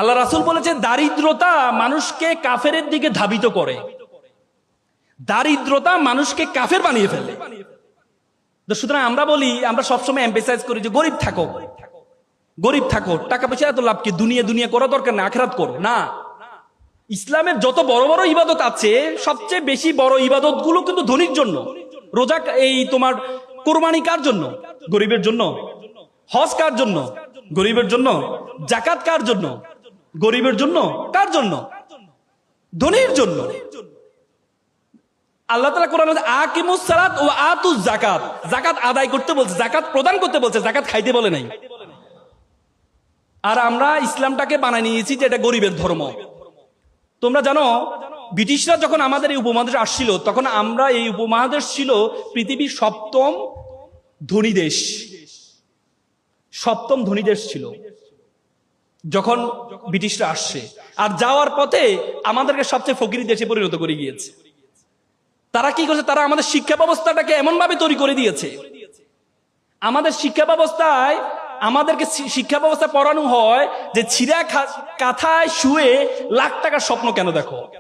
আল্লাহ রাসূল বলেছে দারিদ্রতা মানুষকে কাফেরের দিকে ধাবিত করে, দারিদ্রতা মানুষকে কাফের বানিয়ে ফেলে। তো সুতরাং আমরা বলি, আমরা সবসময় এমফেসাইজ করি যে গরিব থাকো, গরিব থাকো, টাকা পয়সা এত লাভ কি, দুনিয়া দুনিয়া করা দরকার না, আখিরাত করো না। ইসলামের যত বড় বড় ইবাদত আছে, সবচেয়ে বেশি বড় ইবাদত গুলো কিন্তু ধনীর জন্য। রোজা, এই তোমার কোরবানি কার জন্য? গরিবের জন্য। হজ কার জন্য? গরিবের জন্য। জাকাত কার জন্য? গরিবের জন্য। কার জন্য? ধনীর জন্য। আল্লাহ তাআলা কোরআনে আকিমুস সালাত ওয়া আতুজ যাকাত, যাকাত আদায় করতে বলছে, যাকাত প্রদান করতে বলছে, যাকাত খাইতে বলে নাই। আর আমরা ইসলামটাকে বানায় নিয়েছি যে এটা গরিবের ধর্ম। তোমরা জানো, ব্রিটিশরা যখন আমাদের এই উপমহাদেশে আসছিল, তখন আমরা, এই উপমহাদেশ ছিল পৃথিবীর সপ্তম ধনী দেশ, সপ্তম ধনী দেশ ছিল যখন ব্রিটিশরা আসছে। আর যাওয়ার পথে আমাদেরকে সবচেয়ে ফকিরি দেশে পরিণত করে গিয়েছে। তারা কি করছে? তারা আমাদের শিক্ষা ব্যবস্থাটাকে এমন ভাবে তৈরি করে দিয়েছে, আমাদের শিক্ষা ব্যবস্থায়, আমাদেরকে শিক্ষা ব্যবস্থা পড়ানো হয় যে ছিঁড়া কাঁথায় শুয়ে লাখ টাকার স্বপ্ন কেন দেখো।